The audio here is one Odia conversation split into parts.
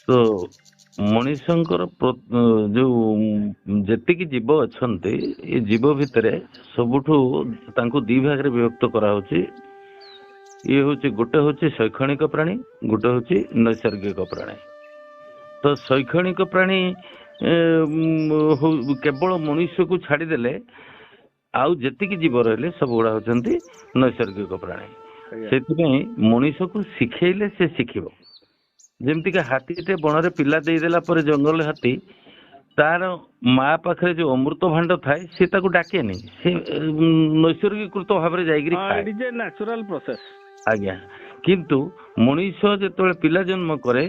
ତ ମଣିଷଙ୍କର ଯୋଉ ଯେତିକି ଜୀବ ଅଛନ୍ତି ଏ ଜୀବ ଭିତରେ ସବୁଠୁ ତାଙ୍କୁ ଦି ଭାଗରେ ବିଭକ୍ତ କରାହଉଛି। ଇଏ ହଉଛି ଗୋଟେ ହଉଛି ଶୈକ୍ଷଣିକ ପ୍ରାଣୀ, ଗୋଟେ ହଉଛି ନୈସର୍ଗିକ ପ୍ରାଣୀ। ତ ଶୈକ୍ଷଣିକ ପ୍ରାଣୀ କେବଳ ମଣିଷକୁ ଛାଡିଦେଲେ ଆଉ ଯେତିକି ଜୀବ ରହିଲେ ସବୁଗୁଡା ହଉଛନ୍ତି ନୈସର୍ଗିକ ପ୍ରାଣୀ। ସେଥିପାଇଁ ମଣିଷକୁ ଶିଖେଇଲେ ସେ ଶିଖିବ। ଯେମିତିକା ହାତୀଟେ ବଣରେ ପିଲା ଦେଇଦେଲା ପରେ ଜଙ୍ଗଲ ହାତୀ ତାର ମା ପାଖରେ ଯୋଉ ଅମୃତ ଭାଣ୍ଡ ଥାଏ ସେ ତାକୁ ଡାକେନି, ସେ ନୈସର୍ଗିକୃତ ଭାବରେ ଯାଇକିରି ଖାଏ। Natural process. ଆଜ୍ଞା, କିନ୍ତୁ ମଣିଷ ଯେତେବେଳେ ପିଲା ଜନ୍ମ କରେ,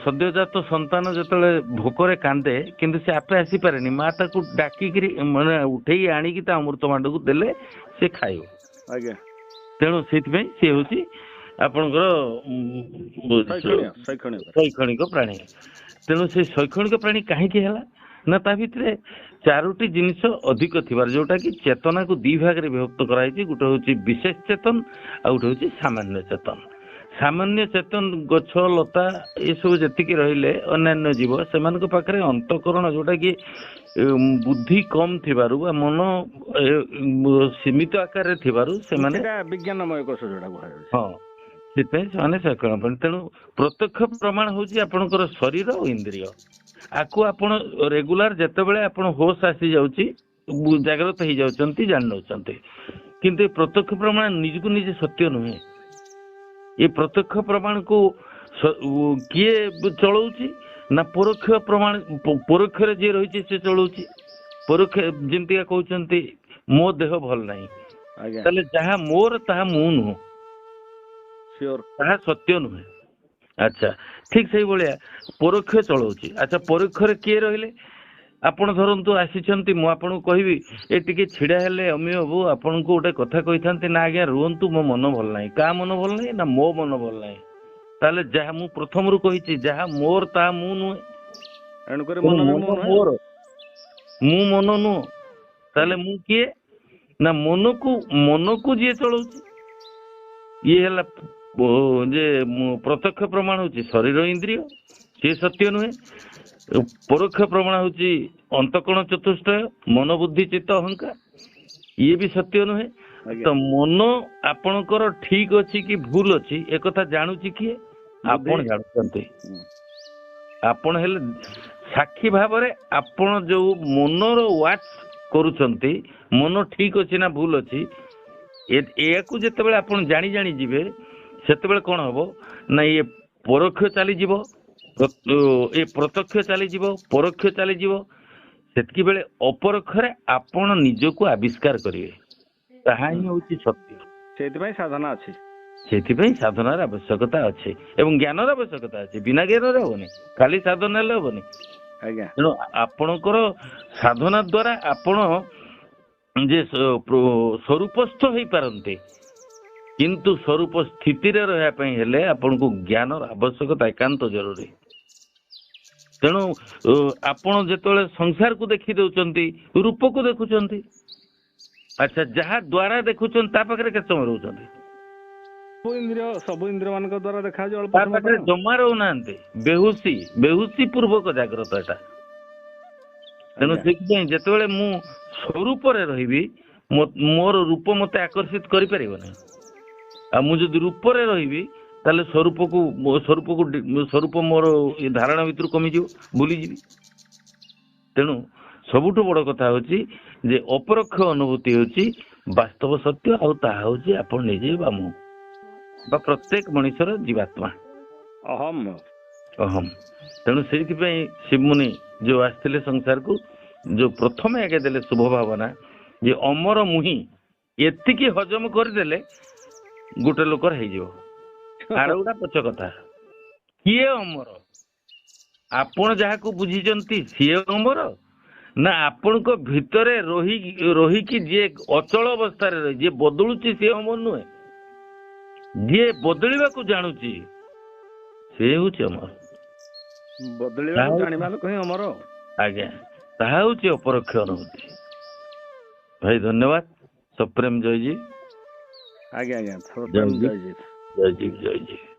ସଦ୍ୟଜାତ ସନ୍ତାନ ଯେତେବେଳେ ଭୋକରେ କାନ୍ଦେ କିନ୍ତୁ ସେ ଆପେ ଆସିପାରେନି, ମା ତାକୁ ଡାକିକିରି ମାନେ ଉଠେଇ ଆଣିକି ତା ଅମୃତ ଭାଣ୍ଡକୁ ଦେଲେ ସେ ଖାଇବ। ଆଜ୍ଞା, ତେଣୁ ସେଇଥିପାଇଁ ସେ ହଉଛି ଆପଣଙ୍କର ଶୈକ୍ଷଣିକ ପ୍ରାଣୀ। ତେଣୁ ସେ ଶୈକ୍ଷଣିକ ପ୍ରାଣୀ କାହିଁକି ହେଲା ନା ତା ଭିତରେ ଚାରୋଟି ଜିନିଷ ଅଧିକ ଥିବାର, ଯୋଉଟା କି ଚେତନାକୁ ଦି ଭାଗରେ ବିଭକ୍ତ କରାଯାଇଛି। ଗୋଟେ ହଉଛି ବିଶେଷ ଚେତନ ଆଉ ଗୋଟେ ହଉଛି ସାମାନ୍ୟ ଚେତନ। ସାମାନ୍ୟ ଚେତନ ଗଛ ଲତା ଏସବୁ ଯେତିକି ରହିଲେ ଅନ୍ୟାନ୍ୟ ଜୀବ, ସେମାନଙ୍କ ପାଖରେ ଅନ୍ତଃକରଣ ଯୋଉଟା କି ବୁଦ୍ଧି କମ ଥିବାରୁ ବା ମନ ସୀମିତ ଆକାରରେ ଥିବାରୁ ସେମାନେ ବିଜ୍ଞାନମୟ କୋଷ ଯୋଉଟା କୁହାଯାଉଛି। ହଁ, ସେଥିପାଇଁ ସେମାନେ ଶୈକ୍ଷଣିକ ପ୍ରାଣୀ। ତେଣୁ ପ୍ରତ୍ୟକ୍ଷ ପ୍ରମାଣ ହଉଛି ଆପଣଙ୍କର ଶରୀର ଓ ଇନ୍ଦ୍ରିୟ। ଆକୁ ଆପଣ ରେଗୁଲାର ଯେତେବେଳେ ଆପଣ ହୋସ୍ ଆସିଯାଉଛି, ଜାଗ୍ରତ ହେଇଯାଉଛନ୍ତି, ଜାଣି ନେଉଛନ୍ତି। କିନ୍ତୁ ଏ ପ୍ରତ୍ୟକ୍ଷ ପ୍ରମାଣ ନିଜକୁ ନିଜେ ସତ୍ୟ ନୁହେଁ। ଏ ପ୍ରତ୍ୟକ୍ଷ ପ୍ରମାଣକୁ କିଏ ଚଳଉଛି ନା ପରୋକ୍ଷ ପ୍ରମାଣ, ପରୋକ୍ଷରେ ଯିଏ ରହିଛି ସେ ଚଳଉଛି। ପରୋକ୍ଷ ଯେମିତିକା କହୁଛନ୍ତି ମୋ ଦେହ ଭଲ ନାହିଁ, ତାହେଲେ ଯାହା ମୋର ତାହା ମୁଁ ନୁହଁ, ତାହା ସତ୍ୟ ନୁହେଁ। ଆଚ୍ଛା, ଠିକ ସେଇଭଳିଆ ପରୋକ୍ଷ ଚଳଉଛି। ଆଚ୍ଛା, ପରୋକ୍ଷରେ କିଏ ରହିଲେ? ଆପଣ ଧରନ୍ତୁ ଆସିଛନ୍ତି, ମୁଁ ଆପଣଙ୍କୁ କହିବି ଏ ଟିକେ ଛିଡା ହେଲେ ଅମି ବାବୁ ଆପଣଙ୍କୁ ଗୋଟେ କଥା କହିଥାନ୍ତି। ନା ଆଜ୍ଞା ରୁହନ୍ତୁ, ମୋ ମନ ଭଲ ନାହିଁ। କାହା ମନ ଭଲ ନାହିଁ? ନା ମୋ ମନ ଭଲ ନାହିଁ। ତାହେଲେ ଯାହା ମୁଁ ପ୍ରଥମରୁ କହିଛି ଯାହା ମୋର ତାହା ମୁଁ ନୁହେଁ, ମୋର, ମୁଁ ମନ ନୁହଁ। ତାହେଲେ ମୁଁ କିଏ? ନା ମନକୁ ଯିଏ ଚଳଉଛି ଇଏ ହେଲା ଯେ ପ୍ରତ୍ୟକ୍ଷ ପ୍ରମାଣ ହଉଛି ଶରୀର ଇନ୍ଦ୍ରିୟ, ସିଏ ସତ୍ୟ ନୁହେଁ। ପରୋକ୍ଷ ପ୍ରମାଣ ହଉଛି ଅନ୍ତଃକରଣ ଚତୁଷ୍ଟୟ, ମନ ବୁଦ୍ଧି ଚିତ୍ତ ଅହଙ୍କାର, ଇଏ ବି ସତ୍ୟ ନୁହେଁ। ତ ମନ ଆପଣଙ୍କର ଠିକ ଅଛି କି ଭୁଲ ଅଛି ଏକଥା ଜାଣୁଛି କିଏ? ଆପଣ ଜାଣୁଛନ୍ତି। ଆପଣ ହେଲେ ସାକ୍ଷୀ ଭାବରେ ଆପଣ ଯୋଉ ମନର ୱାଚ୍ କରୁଛନ୍ତି, ମନ ଠିକ ଅଛି ନା ଭୁଲ ଅଛି, ଏହାକୁ ଯେତେବେଳେ ଆପଣ ଜାଣି ଜାଣି ଯିବେ ସେତେବେଳେ କଣ ହବ ନା ଇଏ ପରୋକ୍ଷ ଚାଲିଯିବ, ଏ ପ୍ରତ୍ୟକ୍ଷ ଚାଲିଯିବ, ପରୋକ୍ଷ ଚାଲିଯିବ। ସେତିକି ବେଳେ ଅପରୋକ୍ଷରେ ଆପଣ ନିଜକୁ ଆବିଷ୍କାର କରିବେ, ତାହା ହିଁ ହଉଛି ସତ୍ୟ। ସେଇଥିପାଇଁ ସାଧନା ଅଛି, ସେଥିପାଇଁ ସାଧନାର ଆବଶ୍ୟକତା ଅଛି ଏବଂ ଜ୍ଞାନର ଆବଶ୍ୟକତା ଅଛି। ବିନା ଜ୍ଞାନରେ ହବନି, ଖାଲି ସାଧନା ହେଲେ ହବନି। ଆଜ୍ଞା, ତେଣୁ ଆପଣଙ୍କର ସାଧନା ଦ୍ଵାରା ଆପଣ ଯେ ସ୍ୱରୂପସ୍ଥ ହେଇପାରନ୍ତି, କିନ୍ତୁ ସ୍ୱରୂପ ସ୍ଥିତିରେ ରହିବା ପାଇଁ ହେଲେ ଆପଣଙ୍କୁ ଜ୍ଞାନର ଆବଶ୍ୟକତା ଏକାନ୍ତ ଜରୁରୀ। ତେଣୁ ଆପଣ ଯେତେବେଳେ ସଂସାରକୁ ଦେଖି ଦଉଛନ୍ତି, ରୂପକୁ ଦେଖୁଛନ୍ତି। ଆଚ୍ଛା, ଯାହା ଦ୍ଵାରା ଦେଖୁଛନ୍ତି ତା ପାଖରେ କେତେ ସମୟ ରହୁଛନ୍ତି? ସବୁ ଇନ୍ଦ୍ରିୟ ମାନଙ୍କ ଦ୍ଵାରା ଦେଖାଯାଉଛି, ତା ପାଖରେ ଜମା ରହୁନାହାନ୍ତି। ବେହୁସି ପୂର୍ବକ ଜାଗ୍ରତ ଏଟା। ତେଣୁ ସେଥିପାଇଁ ଯେତେବେଳେ ମୁଁ ସ୍ୱରୂପରେ ରହିବି, ମୋର ରୂପ ମତେ ଆକର୍ଷିତ କରିପାରିବ ନାହିଁ। ଆଉ ମୁଁ ଯଦି ରୂପରେ ରହିବି ତାହେଲେ ସ୍ୱରୂପ ମୋର ଧାରଣା ଭିତରୁ କମିଯିବ, ଭୁଲିଯିବି। ତେଣୁ ସବୁଠୁ ବଡ କଥା ହଉଛି ଯେ ଅପରୋକ୍ଷ ଅନୁଭୂତି ହଉଛି ବାସ୍ତବ ସତ୍ୟ, ଆଉ ତାହା ହଉଛି ଆପଣ ନିଜେ ବା ମୁଁ ବା ପ୍ରତ୍ୟେକ ମଣିଷର ଜୀବାତ୍ମା ଅହମ୍। ତେଣୁ ସେଇଥିପାଇଁ ଶିବମୁନି ଯୋଉ ଆସିଥିଲେ ସଂସାରକୁ, ଯୋଉ ପ୍ରଥମେ ଆଗେ ଦେଲେ ଶୁଭ ଭାବନା ଯେ ଅମର ମୁହିଁ, ଏତିକି ହଜମ କରିଦେଲେ ଗୋଟେ ଲୋକର ହେଇଯିବ। ଆର ଗୋଟା ପଛ କଥା, କିଏ ଅମର? ଆପଣ ଯାହାକୁ ବୁଝିଛନ୍ତି ସିଏ ଅମର, ନା ଆପଣଙ୍କ ଭିତରେ ରହିକି ଯିଏ ଅଚଳ ଅବସ୍ଥାରେ ରହି ଯିଏ ବଦଳୁଛି ସିଏ ଅମର ନୁହେଁ? ଯିଏ ବଦଳିବାକୁ ଜାଣୁଛି ସେ ହଉଛି ଅମର। ଜାଣିବା ଲୋକ ହିଁ ଅମର। ଆଜ୍ଞା, ତାହା ହଉଛି ଅପରୋକ୍ଷ ଅନୁଭୂତି। ଭାଇ ଧନ୍ୟବାଦ। ସପ୍ରେମ ଜୟଜୀ। ଆଜ୍ଞା, ଜୟଜୀ।